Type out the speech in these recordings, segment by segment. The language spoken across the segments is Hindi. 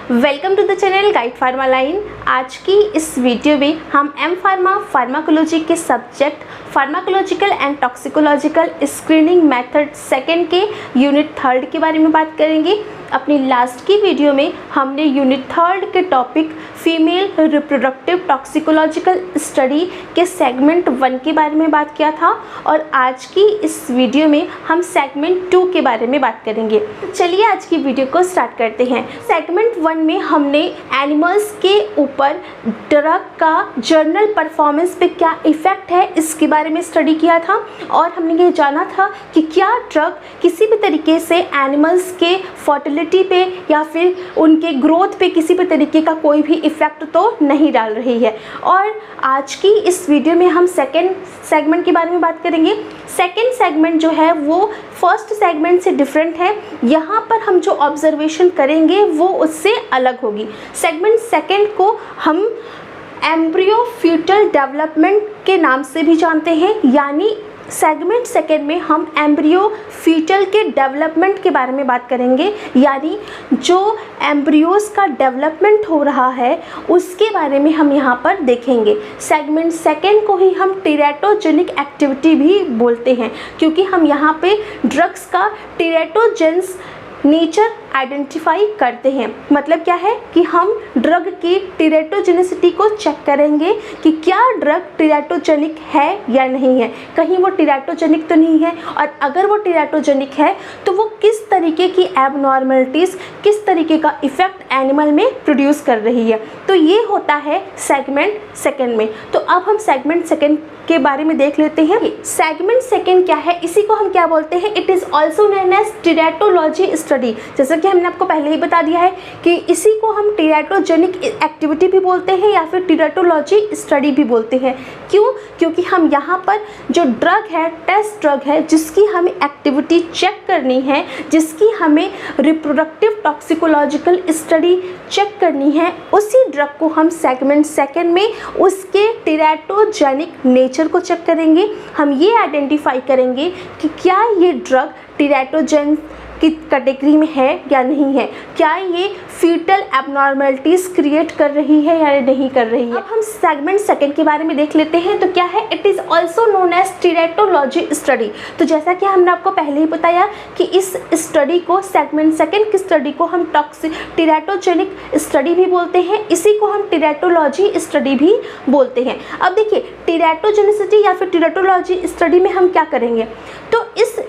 Welcome to the channel guide pharma line. आज की इस वीडियो में हम एम फार्मा फार्माकोलॉजी के subject pharmacological and toxicological screening method second के यूनिट थर्ड के बारे में बात करेंगे। अपनी लास्ट की वीडियो में हमने यूनिट थर्ड के topic female reproductive toxicological study के सेगमेंट 1 के बारे में बात किया था और आज की इस वीडियो में हम सेगमेंट 2 के बारे में बात करेंगे। चलिए आज की वीडियो को स्टार्ट करते हैं। सेगमेंट 1 में हमने एनिमल्स के ऊपर ड्रग का जर्नल परफॉर्मेंस पे क्या इफ़ेक्ट है इसके बारे में स्टडी किया था और हमने ये जाना था कि क्या ड्रग किसी भी तरीके से एनिमल्स के फर्टिलिटी पे या फिर उनके ग्रोथ पे किसी भी तरीके का कोई भी इफ़ेक्ट तो नहीं डाल रही है। और आज की इस वीडियो में हम सेकेंड सेगमेंट के बारे में बात करेंगे। सेकेंड सेगमेंट जो है वो फर्स्ट सेगमेंट से डिफरेंट है। यहाँ पर हम जो ऑब्जर्वेशन करेंगे वो उससे अलग होगी। सेगमेंट सेकेंड को हम एम्ब्रियो फ्यूटल डेवलपमेंट के नाम से भी जानते हैं, यानी सेगमेंट सेकेंड में हम एम्ब्रियो फीटल के डेवलपमेंट के बारे में बात करेंगे, यानी जो एम्ब्रियोज का डेवलपमेंट हो रहा है उसके बारे में हम यहाँ पर देखेंगे। सेगमेंट सेकेंड को ही हम टेराटोजेनिक एक्टिविटी भी बोलते हैं क्योंकि हम यहाँ पे ड्रग्स का टेराटोजेंस नेचर आइडेंटिफाई करते हैं। मतलब क्या है कि हम ड्रग की टेराटोजेनिसिटी को चेक करेंगे कि क्या ड्रग टेराटोजेनिक है या नहीं है, कहीं वो टेराटोजेनिक तो नहीं है, और अगर वो टेराटोजेनिक है तो वो किस तरीके की एबनॉर्मलिटीज़, किस तरीके का इफ़ेक्ट एनिमल में प्रोड्यूस कर रही है। तो ये होता है सेगमेंट सेकेंड में। तो अब हम सेगमेंट सेकेंड के बारे में देख लेते हैं। सेगमेंट सेकेंड क्या है, इसी को हम क्या बोलते हैं, it is also known as teratology study. जैसा कि हमने आपको पहले ही बता दिया है कि इसी को हम टेराटोजेनिक एक्टिविटी भी बोलते हैं या फिर टेराटोलॉजी स्टडी भी बोलते हैं। क्यों? क्योंकि हम यहाँ पर जो ड्रग है, टेस्ट ड्रग है, जिसकी हमें एक्टिविटी चेक करनी है, जिसकी हमें रिप्रोडक्टिव टॉक्सिकोलॉजिकल स्टडी चेक करनी है, उसी ड्रग को हम सेगमेंट सेकेंड में उसके टेराटोजेनिक नेचर को चेक करेंगे। हम ये आइडेंटिफाई करेंगे कि क्या ये ड्रग टेराटोजेन की कैटेगरी में है या नहीं है, क्या ये फीटल एबनॉर्मलिटीज़ क्रिएट कर रही है या नहीं कर रही है। अब हम सेगमेंट सेकेंड के बारे में देख लेते हैं। तो क्या है, it is also known as teratology study. तो जैसा कि हमने आपको पहले ही बताया कि इस स्टडी को, सेगमेंट सेकेंड की स्टडी को हम टेराटोजेनिक स्टडी भी बोलते हैं, इसी को हम टेराटोलॉजी स्टडी भी बोलते हैं। अब देखिए, टेराटोजेनिसिटी या फिर टेराटोलॉजी स्टडी में हम क्या करेंगे, तो इस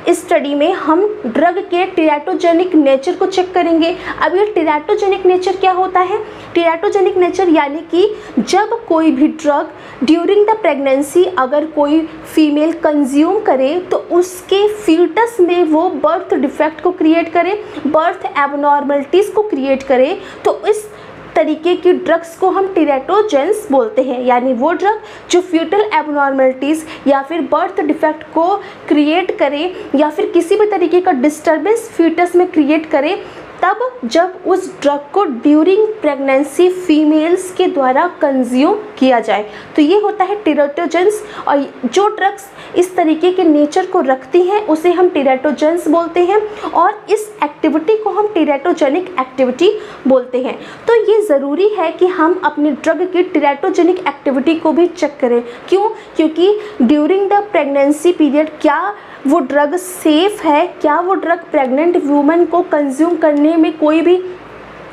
स्टडी में हम ड्रग के टेराटोजेनिक नेचर को चेक करेंगे। अब ये टेराटोजेनिक नेचर क्या होता है? टेराटोजेनिक नेचर यानी कि जब कोई भी ड्रग ड्यूरिंग द प्रेगनेंसी अगर कोई फीमेल कंज्यूम करे तो उसके फीटस में वो बर्थ डिफेक्ट को क्रिएट करे, बर्थ एबनॉर्मलिटीज़ को क्रिएट करे, तो इस तरीके की ड्रग्स को हम टेराटोजेंस बोलते हैं। यानी वो ड्रग जो फ्यूटल एबनॉर्मलिटीज़ या फिर बर्थ डिफेक्ट को क्रिएट करे या फिर किसी भी तरीके का डिस्टर्बेंस फीटस में क्रिएट करे, तब जब उस ड्रग को ड्यूरिंग प्रेगनेंसी फीमेल्स के द्वारा कंज्यूम किया जाए तो ये होता है टेराटोजेंस। और जो ड्रग्स इस तरीके के नेचर को रखती हैं उसे हम टेराटोजेंस बोलते हैं और इस एक्टिविटी को हम टेराटोजेनिक एक्टिविटी बोलते हैं। तो ये ज़रूरी है कि हम अपनी ड्रग की टेराटोजेनिक एक्टिविटी को भी चेक करें। क्यों? क्योंकि ड्यूरिंग द प्रेगनेंसी पीरियड क्या वो ड्रग सेफ़ है, क्या वो ड्रग प्रेग्नेंट वूमेन को कंज्यूम करने में कोई भी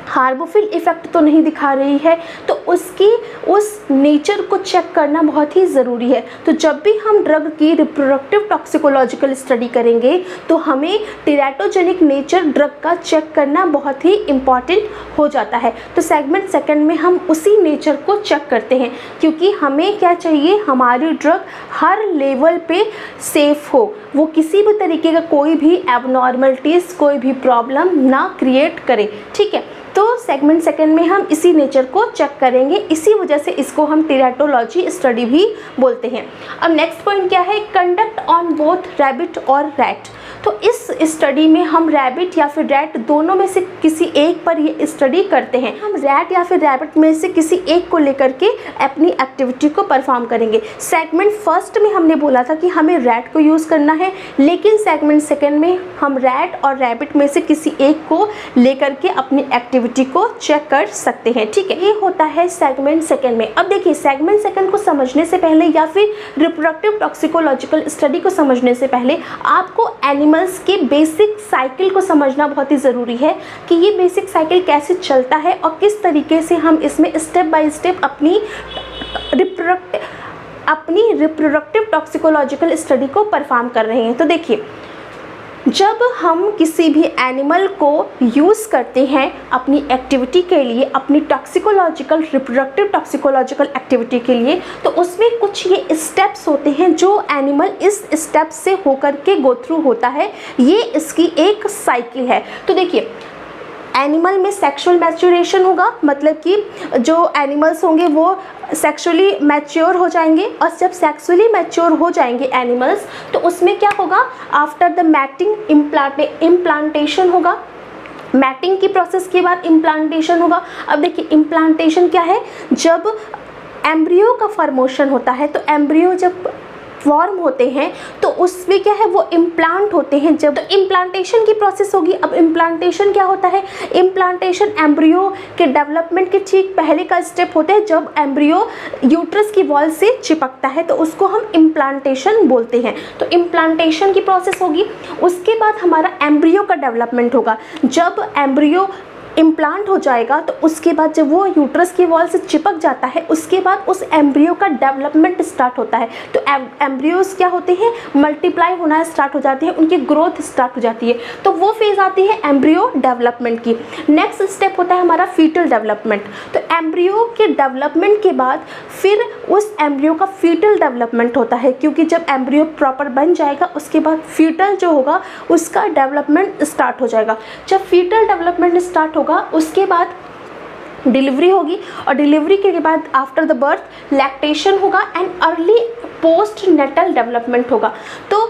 हार्मफुल इफ़ेक्ट तो नहीं दिखा रही है, तो उसकी उस नेचर को चेक करना बहुत ही ज़रूरी है। तो जब भी हम ड्रग की रिप्रोडक्टिव टॉक्सिकोलॉजिकल स्टडी करेंगे तो हमें टेराटोजेनिक नेचर ड्रग का चेक करना बहुत ही इम्पॉर्टेंट हो जाता है। तो सेगमेंट सेकेंड में हम उसी नेचर को चेक करते हैं क्योंकि हमें क्या चाहिए, हमारी ड्रग हर लेवल पे सेफ़ हो, वो किसी भी तरीके का कोई भी एबनॉर्मलिटीज़, कोई भी प्रॉब्लम ना क्रिएट करे। ठीक है, तो सेगमेंट सेकेंड में हम इसी नेचर को चेक करेंगे, इसी वजह से इसको हम टेराटोलॉजी स्टडी भी बोलते हैं। अब नेक्स्ट पॉइंट क्या है, कंडक्ट ऑन बोथ रैबिट और रैट। तो इस स्टडी में हम रैबिट या फिर रैट दोनों में से किसी एक पर ये स्टडी करते हैं। हम रैट या फिर रैबिट में से किसी एक को लेकर के अपनी एक्टिविटी को परफॉर्म करेंगे। सेगमेंट फर्स्ट में हमने बोला था कि हमें रैट को यूज़ करना है, लेकिन सेगमेंट सेकेंड में हम रैट और रैबिट में से किसी एक को लेकर के अपनी एक्टिविटी एक्टिविटी को चेक कर सकते हैं। ठीक है, ये होता है सेगमेंट सेकंड में। अब देखिए, सेगमेंट सेकंड को समझने से पहले या फिर रिप्रोडक्टिव टॉक्सिकोलॉजिकल स्टडी को समझने से पहले आपको एनिमल्स के बेसिक साइकिल को समझना बहुत ही ज़रूरी है कि ये बेसिक साइकिल कैसे चलता है और किस तरीके से हम इसमें स्टेप बाय स्टेप अपनी रिप्रोडक्टिव टॉक्सिकोलॉजिकल स्टडी को परफॉर्म कर रहे हैं। तो देखिए, जब हम किसी भी एनिमल को यूज़ करते हैं अपनी एक्टिविटी के लिए, अपनी टॉक्सिकोलॉजिकल रिप्रोडक्टिव टॉक्सिकोलॉजिकल एक्टिविटी के लिए, तो उसमें कुछ ये स्टेप्स होते हैं जो एनिमल इस स्टेप से होकर के गो थ्रू होता है। ये इसकी एक साइकिल है। तो देखिए, एनिमल में सेक्सुअल मैच्योरेशन होगा, मतलब कि जो एनिमल्स होंगे वो सेक्सुअली मैच्योर हो जाएंगे, और जब सेक्सुअली मैच्योर हो जाएंगे एनिमल्स तो उसमें क्या होगा, आफ्टर द मैटिंग इम्प्लांटेशन होगा। मैटिंग की प्रोसेस के बाद इम्प्लांटेशन होगा। अब देखिए, इम्प्लांटेशन क्या है, जब एम्ब्रियो का फॉर्मेशन होता है, तो एम्ब्रियो जब फॉर्म होते हैं तो उसमें क्या है, वो इम्प्लांट होते हैं। जब तो इम्प्लांटेशन की प्रोसेस होगी। अब इम्प्लांटेशन क्या होता है, इम्प्लांटेशन एम्ब्रियो के डेवलपमेंट के ठीक पहले का स्टेप होता है। जब एम्ब्रियो यूट्रस की वॉल से चिपकता है तो उसको हम इम्प्लांटेशन बोलते हैं। तो इम्प्लांटेशन की प्रोसेस होगी, उसके बाद हमारा एम्ब्रियो का डेवलपमेंट होगा। जब एम्ब्रियो इम्प्लांट हो जाएगा तो उसके बाद जब वो यूट्रस की वॉल से चिपक जाता है, उसके बाद उस एम्ब्रियो का डेवलपमेंट स्टार्ट होता है। तो एम्ब्रियोज क्या होते हैं, मल्टीप्लाई होना स्टार्ट हो जाते हैं, उनकी ग्रोथ स्टार्ट हो जाती है। तो वो फेज़ आती है एम्ब्रियो डेवलपमेंट की। नेक्स्ट स्टेप होता है हमारा फीटल डेवलपमेंट। तो एम्ब्रियो के डेवलपमेंट के बाद फिर उस एम्ब्रियो का फीटल डेवलपमेंट होता है, क्योंकि जब एम्ब्रियो प्रॉपर बन जाएगा उसके बाद फीटल जो होगा उसका डेवलपमेंट स्टार्ट हो जाएगा। जब फीटल डेवलपमेंट स्टार्ट उसके बाद डिलीवरी होगी, और डिलीवरी के बाद आफ्टर द बर्थ लैक्टेशन होगा and early postnatal development होगा। तो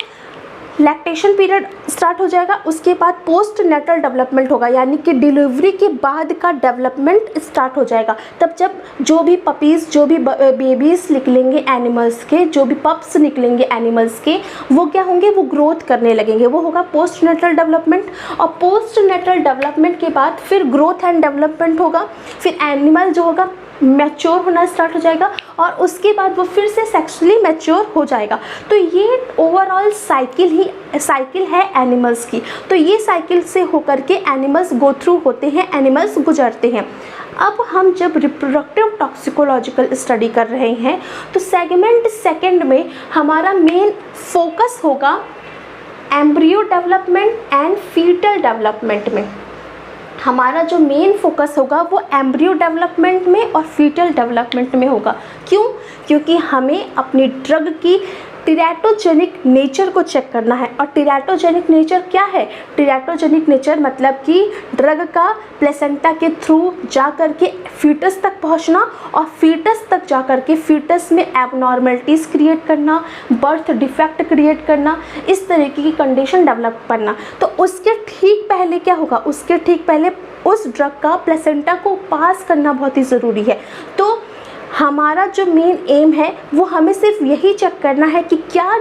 लैक्टेशन पीरियड स्टार्ट हो जाएगा, उसके बाद पोस्ट नेटल डेवलपमेंट होगा, यानी कि डिलीवरी के बाद का डेवलपमेंट स्टार्ट हो जाएगा। तब जब जो भी पपीज़, जो भी बेबीज़ निकलेंगे एनिमल्स के, जो भी पप्स निकलेंगे एनिमल्स के, वो क्या होंगे, वो ग्रोथ करने लगेंगे, वो होगा पोस्ट नेटल डेवलपमेंट। और पोस्ट नेटल डेवलपमेंट के बाद फिर ग्रोथ एंड डेवलपमेंट होगा। फिर एनिमल जो होगा मैच्योर होना स्टार्ट हो जाएगा, और उसके बाद वो फिर से सेक्सुअली मैच्योर हो जाएगा। तो ये ओवरऑल साइकिल है एनिमल्स की। तो ये साइकिल से होकर के एनिमल्स गो थ्रू होते हैं, एनिमल्स गुजरते हैं। अब हम जब रिप्रोडक्टिव टॉक्सिकोलॉजिकल स्टडी कर रहे हैं तो सेगमेंट सेकंड में हमारा मेन फोकस होगा embryo development and foetal development में। हमारा जो मेन फोकस होगा वो एम्ब्रियो डेवलपमेंट में और फीटल डेवलपमेंट में होगा। क्यों? क्योंकि हमें अपनी ड्रग की टेराटोजेनिक नेचर को चेक करना है। और टेराटोजेनिक नेचर क्या है? टेराटोजेनिक नेचर मतलब कि ड्रग का प्लेसेंटा के थ्रू जा कर के फीटस तक पहुंचना, और फीटस तक जा कर के फीटस में एबनॉर्मलिटीज़ क्रिएट करना, बर्थ डिफेक्ट क्रिएट करना, इस तरीके की कंडीशन डेवलप करना। तो उसके ठीक पहले क्या होगा? उसके ठीक पहले उस ड्रग का प्लेसेंटा को पास करना बहुत ही ज़रूरी है। तो हमारा जो मेन एम है वो हमें सिर्फ यही चेक करना है कि क्या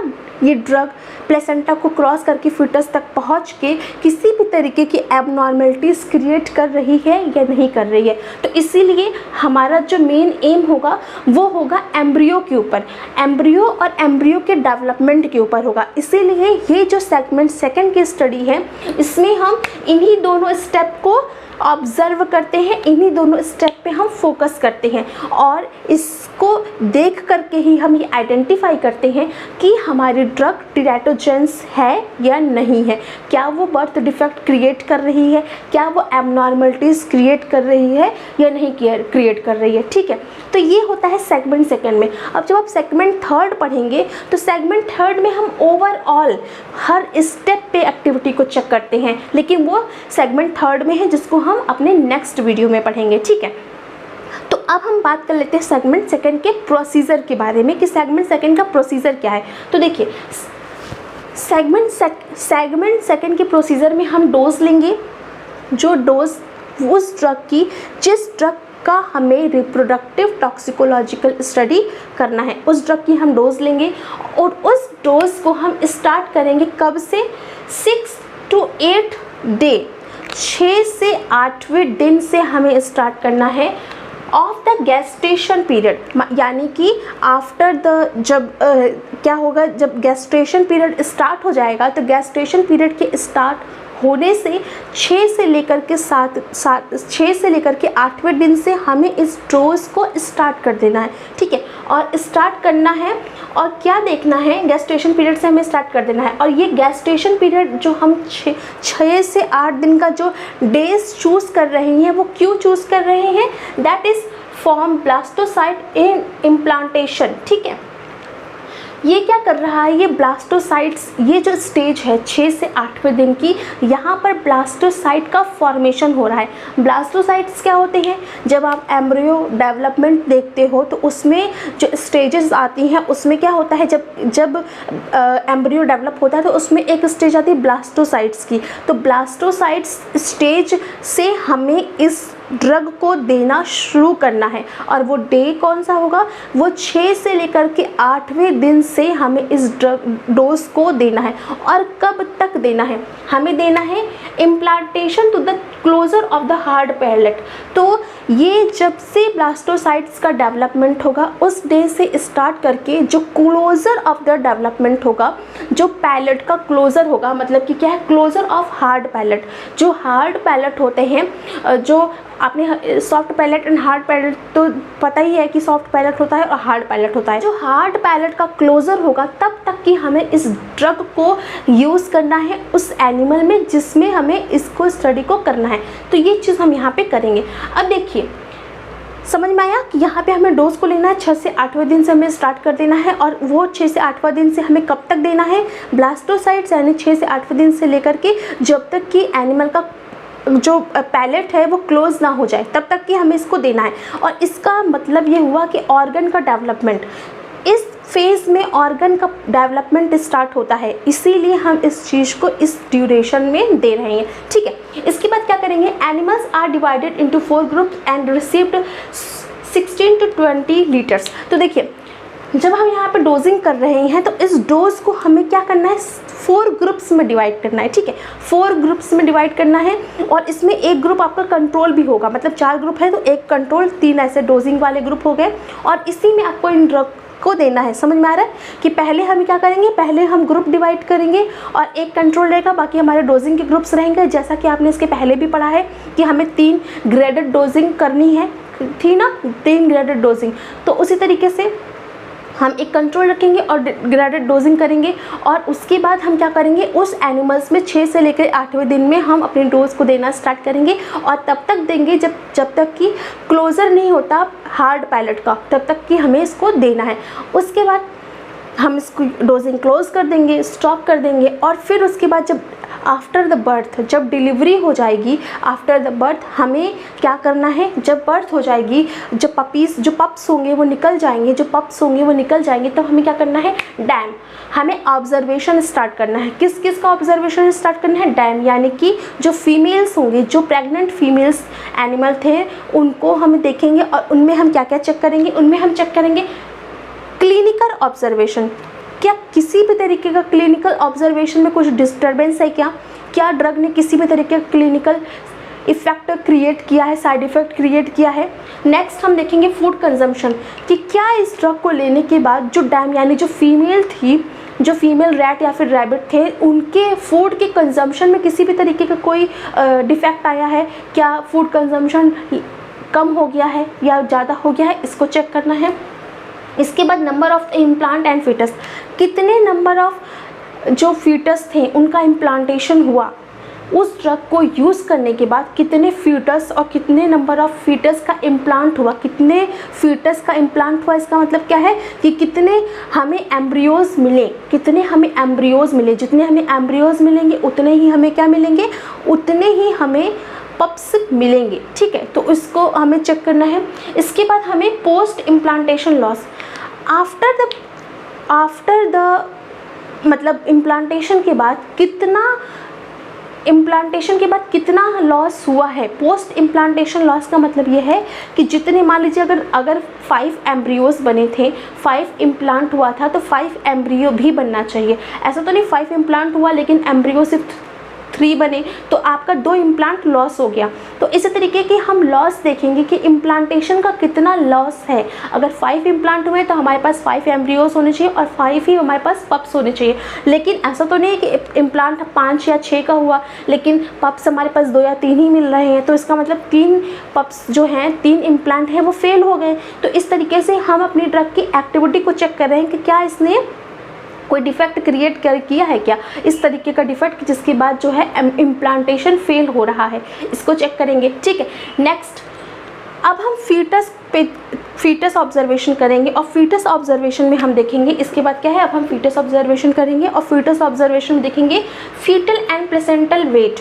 ये ड्रग प्लेसेंटा को क्रॉस करके फीटस तक पहुंच के किसी भी तरीके की एबनॉर्मलिटीज़ क्रिएट कर रही है या नहीं कर रही है। तो इसीलिए हमारा जो मेन एम होगा वो होगा एम्ब्रियो के ऊपर, एम्ब्रियो और एम्ब्रियो के डेवलपमेंट के ऊपर होगा। इसीलिए ये जो सेगमेंट सेकंड की स्टडी है इसमें हम इन्हीं दोनों स्टेप को ऑब्ज़र्व करते हैं, इन्हीं दोनों स्टेप पे हम फोकस करते हैं, और इसको देख करके ही हम ये आइडेंटिफाई करते हैं कि हमारी ड्रग टेराटोजेंस है या नहीं है, क्या वो बर्थ डिफेक्ट क्रिएट कर रही है, क्या वो एबनॉर्मलिटीज़ क्रिएट कर रही है या नहीं क्रिएट कर रही है। ठीक है, तो ये होता है सेगमेंट सेकंड में। अब जब आप सेगमेंट थर्ड पढ़ेंगे तो सेगमेंट थर्ड में हम ओवरऑल हर स्टेप पे एक्टिविटी को चेक करते हैं, लेकिन वो सेगमेंट थर्ड में है जिसको हम अपने नेक्स्ट वीडियो में पढ़ेंगे। ठीक है, तो अब हम बात कर लेते हैं सेगमेंट सेकंड के प्रोसीजर के बारे में कि सेगमेंट सेकंड का प्रोसीजर क्या है। तो देखिए, सेगमेंट सेकंड के प्रोसीजर में हम डोज लेंगे, जो डोज उस ड्रग की जिस ड्रग का हमें रिप्रोडक्टिव टॉक्सिकोलॉजिकल स्टडी करना है, उस ड्रग की हम डोज लेंगे, और उस डोज को हम स्टार्ट करेंगे कब से? 6 to 8 डे। 6 से 8वें दिन से हमें स्टार्ट करना है ऑफ द गेस्टेशन पीरियड, यानी कि आफ्टर द जब क्या होगा, जब गेस्टेशन पीरियड स्टार्ट हो जाएगा तो गेस्टेशन पीरियड के स्टार्ट होने से 6 से लेकर के 8वें दिन से हमें इस डोज को स्टार्ट कर देना है, ठीक है। और स्टार्ट करना है और क्या देखना है, गेस्टेशन पीरियड से हमें स्टार्ट कर देना है। और ये गेस्टेशन पीरियड जो हम 6 से 8 दिन का जो डेज चूज़ कर रहे हैं वो क्यों चूज़ कर रहे हैं, that is form blastocyte in implantation, ठीक है। ये क्या कर रहा है, ये ब्लास्टोसाइट्स, ये जो स्टेज है 6 से 8वें दिन की, यहाँ पर ब्लास्टोसाइट का फॉर्मेशन हो रहा है। ब्लास्टोसाइट्स क्या होते हैं, जब आप एम्ब्रियो डेवलपमेंट देखते हो तो उसमें जो स्टेजेस आती हैं उसमें क्या होता है, जब एम्ब्रियो डेवलप होता है तो उसमें एक स्टेज आती है ब्लास्टोसाइट्स की। तो ब्लास्टोसाइट्स स्टेज से हमें इस ड्रग को देना शुरू करना है और वो डे कौन सा होगा, वो 6 से लेकर के 8वें दिन से हमें इस ड्रग डोज को देना है। और कब तक देना है, हमें देना है implantation to the closure of the hard palate. तो ये जब से ब्लास्टोसाइट्स का डेवलपमेंट होगा उस डे से स्टार्ट करके जो क्लोजर ऑफ द डेवलपमेंट होगा, जो पैलेट का क्लोजर होगा, मतलब कि क्या है, क्लोजर ऑफ हार्ड पैलेट। जो हार्ड पैलेट होते हैं, जो आपने soft palate and hard palate तो पता ही है कि सॉफ्ट पैलेट होता है और हार्ड पैलेट होता है। जो हार्ड पैलेट का क्लोजर होगा तब तक कि हमें इस ड्रग को यूज़ करना है उस एनिमल में जिसमें हमें इसको स्टडी को करना है। तो ये चीज़ हम यहाँ पे करेंगे। अब देखिए समझ में आया कि यहाँ पे हमें डोज को लेना है, 6 से 8वें दिन से हमें स्टार्ट कर देना है और वो 6 से 8वां दिन से हमें कब तक देना है, ब्लास्टोसाइट्स यानी 6 से 8वें दिन से लेकर के जब तक कि एनिमल का जो पैलेट है वो क्लोज ना हो जाए तब तक कि हमें इसको देना है। और इसका मतलब ये हुआ कि ऑर्गन का डेवलपमेंट, इस फेज़ में ऑर्गन का डेवलपमेंट स्टार्ट होता है, इसीलिए हम इस चीज़ को इस ड्यूरेशन में दे रहे हैं, ठीक है। इसके बाद क्या करेंगे, animals are divided into 4 groups and received 16 to 20 litres. तो देखिए जब हम यहाँ पे डोजिंग कर रहे हैं तो इस डोज को हमें क्या करना है, 4 ग्रुप्स में डिवाइड करना है, ठीक है। 4 ग्रुप्स में डिवाइड करना है और इसमें एक ग्रुप आपका कंट्रोल भी होगा, मतलब 4 ग्रुप है तो एक कंट्रोल, 3 ऐसे डोजिंग वाले ग्रुप हो गए और इसी में आपको इन ड्रग को देना है। समझ में आ रहा है कि पहले हम क्या करेंगे, पहले हम ग्रुप डिवाइड करेंगे और एक कंट्रोल रहेगा, बाकी हमारे डोजिंग के ग्रुप्स रहेंगे। जैसा कि आपने इसके पहले भी पढ़ा है कि हमें 3 ग्रेडेड डोजिंग करनी है, थी ना, 3 ग्रेडेड डोजिंग। तो उसी तरीके से हम एक कंट्रोल रखेंगे और ग्रेडेड डोजिंग करेंगे और उसके बाद हम क्या करेंगे, उस एनिमल्स में 6 से लेकर 8वें दिन में हम अपने डोज को देना स्टार्ट करेंगे और तब तक देंगे जब तक कि क्लोज़र नहीं होता हार्ड पैलेट का, तब तक कि हमें इसको देना है। उसके बाद हम इसको डोजिंग क्लोज कर देंगे, स्टॉप कर देंगे और फिर उसके बाद जब आफ्टर द बर्थ, जब डिलीवरी हो जाएगी, आफ्टर द बर्थ हमें क्या करना है, जब बर्थ हो जाएगी, जब पप्स होंगे वो निकल जाएंगे, तब हमें क्या करना है, डैम, हमें ऑब्जर्वेशन स्टार्ट करना है। किस किस का ऑब्जर्वेशन स्टार्ट करना है, डैम, यानी कि जो फीमेल्स होंगे, जो प्रेग्नेंट फीमेल्स एनिमल थे उनको हम देखेंगे और उनमें हम क्या क्या चेक करेंगे, उनमें हम चेक करेंगे क्लिनिकल ऑब्जर्वेशन, क्या किसी भी तरीके का क्लिनिकल ऑब्जर्वेशन में कुछ डिस्टर्बेंस है, क्या ड्रग ने किसी भी तरीके का क्लिनिकल इफेक्ट क्रिएट किया है, साइड इफ़ेक्ट क्रिएट किया है। नेक्स्ट हम देखेंगे फूड कंजम्पशन, कि क्या इस ड्रग को लेने के बाद जो डैम यानी जो फीमेल थी, जो फीमेल रैट या फिर रैबिट थे, उनके फूड के कंजम्पशन में किसी भी तरीके का कोई डिफेक्ट आया है, क्या फूड कंजम्पशन कम हो गया है या ज़्यादा हो गया है, इसको चेक करना है। इसके बाद number of implant and foetus, कितने नंबर ऑफ जो फीटस थे उनका इम्प्लांटेशन हुआ, उस ड्रग को यूज़ करने के बाद कितने फीटस और कितने नंबर ऑफ फीटस का इम्प्लांट हुआ, कितने फीटस का इम्प्लांट हुआ। इसका मतलब क्या है कि कितने हमें एम्ब्रियोज़ मिले, जितने हमें एम्ब्रियोज़ मिलेंगे उतने ही हमें क्या मिलेंगे, उतने ही हमें पप्स मिलेंगे, ठीक है। तो इसको हमें चेक करना है। इसके बाद हमें post implantation loss, after the मतलब इम्प्लांटेशन के बाद कितना लॉस हुआ है। पोस्ट इम्प्लांटेशन लॉस का मतलब ये है कि जितने, मान लीजिए अगर 5 एम्ब्रियोज़ बने थे, 5 इम्प्लांट हुआ था तो 5 एम्ब्रियो भी बनना चाहिए। ऐसा तो नहीं 5 इम्प्लांट हुआ लेकिन एम्ब्रियो सिर्फ 3 बने तो आपका 2 इम्प्लांट लॉस हो गया। तो इसी तरीके की हम लॉस देखेंगे कि इम्प्लांटेशन का कितना लॉस है। अगर 5 इम्प्लांट हुए तो हमारे पास 5 एम्ब्रियोज होने चाहिए और 5 ही हमारे पास पप्स होने चाहिए। लेकिन ऐसा तो नहीं है कि इम्प्लांट 5 या 6 का हुआ लेकिन पप्स हमारे पास 2 या 3 ही मिल रहे हैं, तो इसका मतलब 3 पप्स जो हैं, 3 इम्प्लांट हैं वो फेल हो गए। तो इस तरीके से हम अपनी ड्रग की एक्टिविटी को चेक कर रहे हैं कि क्या इसने कोई डिफेक्ट क्रिएट किया है क्या, इस तरीके का डिफेक्ट जिसके बाद जो है इम्प्लांटेशन फेल हो रहा है, इसको चेक करेंगे। ठीक है, नेक्स्ट अब हम फीटस ऑब्जर्वेशन करेंगे और फीटस ऑब्जर्वेशन में हम देखेंगे इसके बाद क्या है। अब हम फीटस ऑब्जर्वेशन करेंगे और फीटस ऑब्जर्वेशन में देखेंगे foetal and placental weight.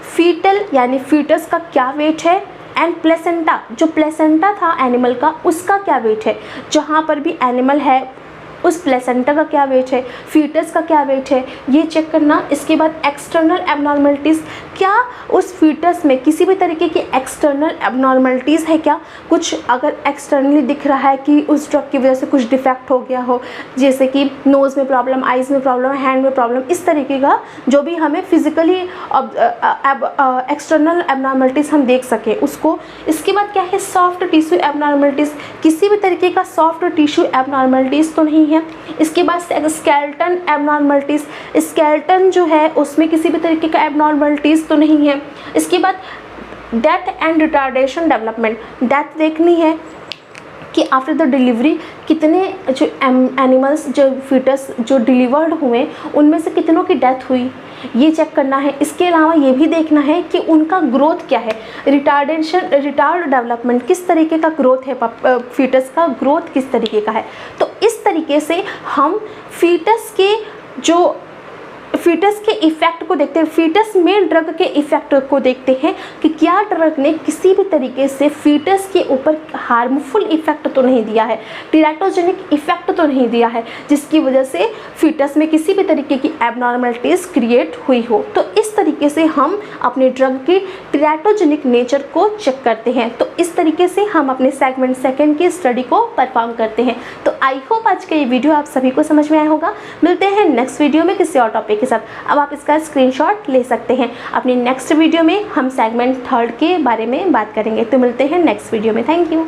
Foetal यानी फीटस का क्या वेट है एंड प्लेसेंटा, जो प्लेसेंटा था एनिमल का उसका क्या वेट है, जहाँ पर भी एनिमल है उस प्लेसेंटा का क्या वेट है, फीटस का क्या वेट है, ये चेक करना। इसके बाद एक्सटर्नल एबनॉर्मलिटीज़, क्या उस फीटस में किसी भी तरीके की एक्सटर्नल एबनॉर्मलिटीज़ है क्या, कुछ अगर एक्सटर्नली दिख रहा है कि उस ड्रग की वजह से कुछ डिफेक्ट हो गया हो, जैसे कि नोज़ में प्रॉब्लम, आइज़ में प्रॉब्लम, हैंड में प्रॉब्लम, इस तरीके का जो भी हमें फिजिकली एक्सटर्नल एबनॉर्मलिटीज़ हम देख सकें उसको। इसके बाद क्या है, सॉफ्ट टिश्यू एबनॉर्मलिटीज़, किसी भी तरीके का सॉफ्ट टिश्यू एबनॉर्मलिटीज़ तो नहीं है। इसके बाद स्केलेटन एबनॉर्मलिटीज़, स्केलेटन जो है उसमें किसी भी तरीके का एबनॉर्मलिटीज़ तो नहीं है। इसके बाद death and retardation development, death देखनी है कि आफ्टर द डिलीवरी कितने जो एनिमल्स, जो फीटस जो डिलीवर्ड हुए उनमें से कितनों की डेथ हुई, ये चेक करना है। इसके अलावा ये भी देखना है कि उनका ग्रोथ क्या है, रिटार्ड डेवलपमेंट, किस तरीके का ग्रोथ है, फीटस का ग्रोथ किस तरीके का है। तो इस तरीके से हम फीटस के इफ़ेक्ट को देखते हैं, फीटस में ड्रग के इफ़ेक्ट को देखते हैं कि क्या ड्रग ने किसी भी तरीके से फीटस के ऊपर हार्मफुल इफ़ेक्ट तो नहीं दिया है, टेराटोजेनिक इफ़ेक्ट तो नहीं दिया है, जिसकी वजह से फीटस में किसी भी तरीके की एबनॉर्मलिटीज़ क्रिएट हुई हो। तो इस तरीके से हम अपने ड्रग के टेराटोजेनिक नेचर को चेक करते हैं। तो इस तरीके से हम अपने सेगमेंट 2 की स्टडी को परफॉर्म करते हैं। तो आई होप आज का ये वीडियो आप सभी को समझ में आया होगा। मिलते हैं नेक्स्ट वीडियो में किसी और टॉपिक के साथ। अब आप इसका स्क्रीनशॉट ले सकते हैं। अपनी नेक्स्ट वीडियो में हम सेगमेंट 3 के बारे में बात करेंगे। तो मिलते हैं नेक्स्ट वीडियो में। Thank you.